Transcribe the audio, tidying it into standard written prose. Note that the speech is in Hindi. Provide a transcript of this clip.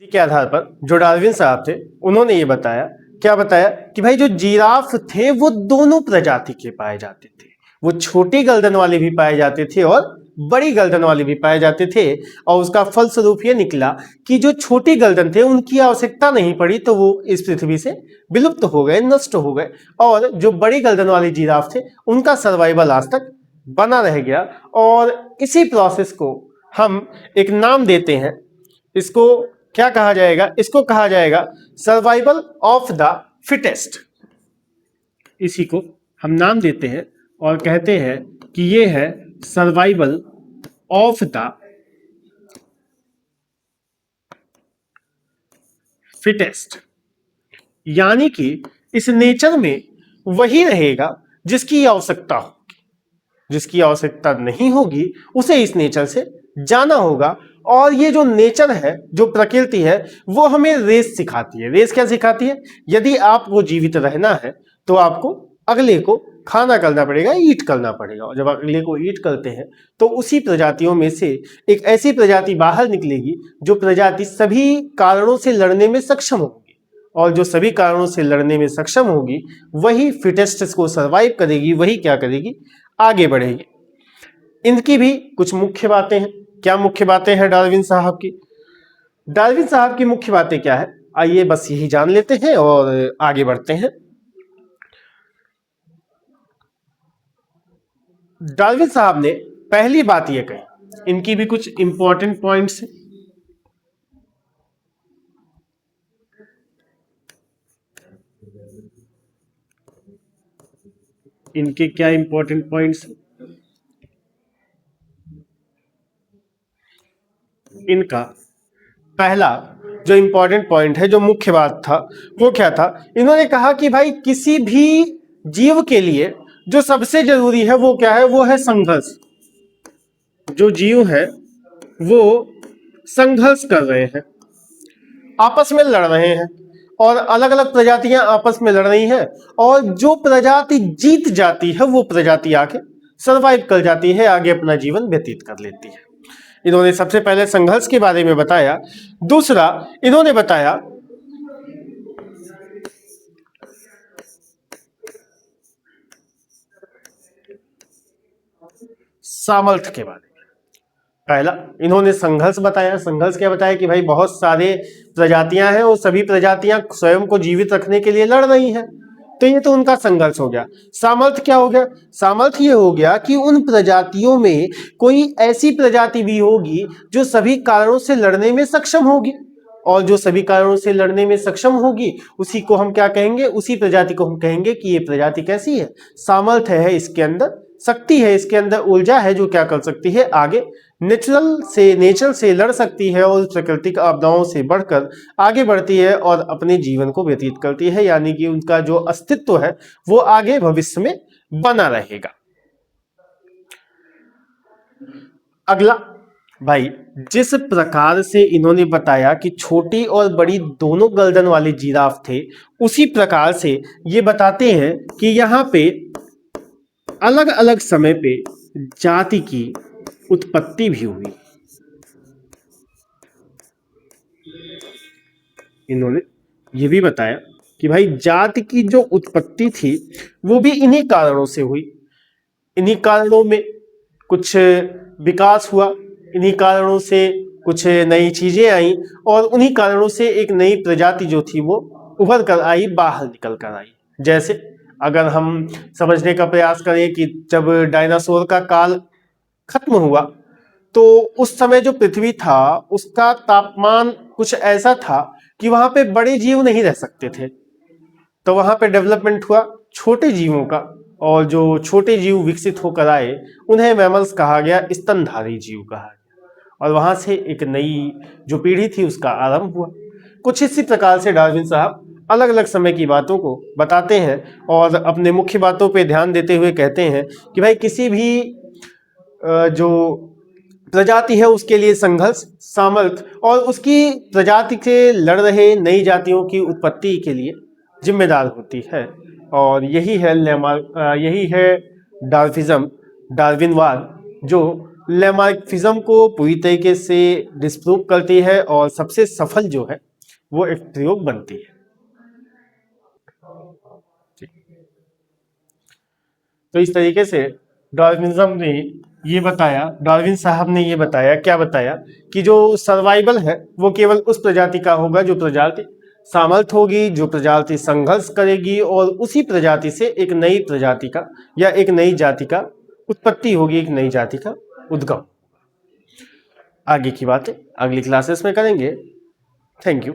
के आधार पर जो डार्विन साहब थे उन्होंने ये बताया, क्या बताया कि भाई जो जिराफ थे वो दोनों प्रजाति के पाए जाते थे। वो छोटी गर्दन वाले भी पाए जाते थे और बड़ी गर्दन वाले भी पाए जाते थे, और उसका फलस्वरूप ये निकला कि जो छोटी गर्दन थे उनकी आवश्यकता नहीं पड़ी, तो वो इस पृथ्वी से विलुप्त हो गए, नष्ट हो गए। और जो बड़ी गर्दन वाले जिराफ थे उनका सर्वाइवल आज तक बना रह गया। और इसी प्रोसेस को हम एक नाम देते हैं, इसको क्या कहा जाएगा? इसको कहा जाएगा सर्वाइवल ऑफ द फिटेस्ट। इसी को हम नाम देते हैं और कहते हैं कि ये है सर्वाइवल ऑफ द फिटेस्ट। यानी कि इस नेचर में वही रहेगा जिसकी आवश्यकता होगी, जिसकी आवश्यकता नहीं होगी उसे इस नेचर से जाना होगा। और ये जो नेचर है, जो प्रकृति है, वो हमें रेस सिखाती है। रेस क्या सिखाती है? यदि आपको जीवित रहना है तो आपको अगले को खाना करना पड़ेगा, ईट करना पड़ेगा। और जब अगले को ईट करते हैं तो उसी प्रजातियों में से एक ऐसी प्रजाति बाहर निकलेगी जो प्रजाति सभी कारणों से लड़ने में सक्षम होगी, और जो सभी कारणों से लड़ने में सक्षम होगी वही फिटेस्ट को सर्वाइव करेगी, वही क्या करेगी? आगे बढ़ेगी। इनकी भी कुछ मुख्य बातें हैं। क्या मुख्य बातें हैं डार्विन साहब की? डार्विन साहब की मुख्य बातें क्या है, आइए बस यही जान लेते हैं और आगे बढ़ते हैं। डार्विन साहब ने पहली बात यह कही, इनकी भी कुछ इंपॉर्टेंट पॉइंट्स हैं। इनके क्या इंपॉर्टेंट पॉइंट्स हैं? इनका पहला जो इंपॉर्टेंट पॉइंट है, जो मुख्य बात था, वो क्या था? इन्होंने कहा कि भाई किसी भी जीव के लिए जो सबसे जरूरी है वो क्या है? वो है संघर्ष। जो जीव है वो संघर्ष कर रहे हैं, आपस में लड़ रहे हैं, और अलग अलग प्रजातियां आपस में लड़ रही हैं, और जो प्रजाति जीत जाती है वो प्रजाति आके सर्वाइव कर जाती है, आगे अपना जीवन व्यतीत कर लेती है। इन्होंने सबसे पहले संघर्ष के बारे में बताया। दूसरा इन्होंने बताया सामर्थ्य के बारे में। पहला इन्होंने संघर्ष बताया। संघर्ष क्या बताया? कि भाई बहुत सारे प्रजातियां हैं और सभी प्रजातियां स्वयं को जीवित रखने के लिए लड़ रही हैं, तो ये तो उनका संघर्ष हो गया। सामर्थ्य क्या हो गया? सामर्थ्य ये हो गया कि उन प्रजातियों में कोई ऐसी प्रजाति भी होगी जो सभी कारणों से लड़ने में सक्षम होगी, और जो सभी कारणों से लड़ने में सक्षम होगी उसी को हम क्या कहेंगे? उसी प्रजाति को हम कहेंगे कि ये प्रजाति कैसी है? सामर्थ्य है इसके अंदर, शक्ति है इसके अंदर, ऊर्जा है जो क्या कर सकती है? आगे नेचर से लड़ सकती है और प्राकृतिक आपदाओं से बढ़कर आगे बढ़ती है और अपने जीवन को व्यतीत करती है, यानी कि उनका जो अस्तित्व है वो आगे भविष्य में बना रहेगा। अगला भाई, जिस प्रकार से इन्होंने बताया कि छोटी और बड़ी दोनों गर्दन वाले जिराफ थे, उसी प्रकार से ये बताते हैं कि यहाँ पे अलग अलग समय पे जाति की उत्पत्ति भी हुई। इन्होंने ये भी बताया कि भाई जाति की जो उत्पत्ति थी वो भी इन्हीं कारणों से हुई। इन्हीं कारणों में कुछ विकास हुआ, इन्हीं कारणों से कुछ नई चीजें आई, और उन्हीं कारणों से एक नई प्रजाति जो थी वो उभर कर आई, बाहर निकल कर आई। जैसे अगर हम समझने का प्रयास करें कि जब डायनासोर का काल खत्म हुआ तो उस समय जो पृथ्वी था उसका तापमान कुछ ऐसा था कि वहां पे बड़े जीव नहीं रह सकते थे, तो वहां पे डेवलपमेंट हुआ छोटे जीवों का, और जो छोटे जीव विकसित होकर आए उन्हें मैमल्स कहा गया, स्तनधारी जीव कहा गया, और वहां से एक नई जो पीढ़ी थी उसका आरंभ हुआ। कुछ इसी प्रकार से डार्विन साहब अलग अलग समय की बातों को बताते हैं और अपने मुख्य बातों पे ध्यान देते हुए कहते हैं कि भाई किसी भी जो प्रजाति है उसके लिए संघर्ष, सामर्थ्य और उसकी प्रजाति से लड़ रहे नई जातियों की उत्पत्ति के लिए जिम्मेदार होती है। और यही है डार्विज्म, डार्विनवाद, जो लेमार्क्फिज्म को पूरी तरीके से डिस्प्रूव करती है और सबसे सफल जो है वो एक प्रयोग बनती है। तो इस तरीके से डार्विनिज्म ने ये बताया, डार्विन साहब ने ये बताया, क्या बताया कि जो सर्वाइवल है वो केवल उस प्रजाति का होगा जो प्रजाति सामर्थ होगी, जो प्रजाति संघर्ष करेगी और उसी प्रजाति से एक नई प्रजाति का या एक नई जाति का उत्पत्ति होगी, एक नई जाति का उद्गम। आगे की बातें अगली क्लासेस में करेंगे। Thank you.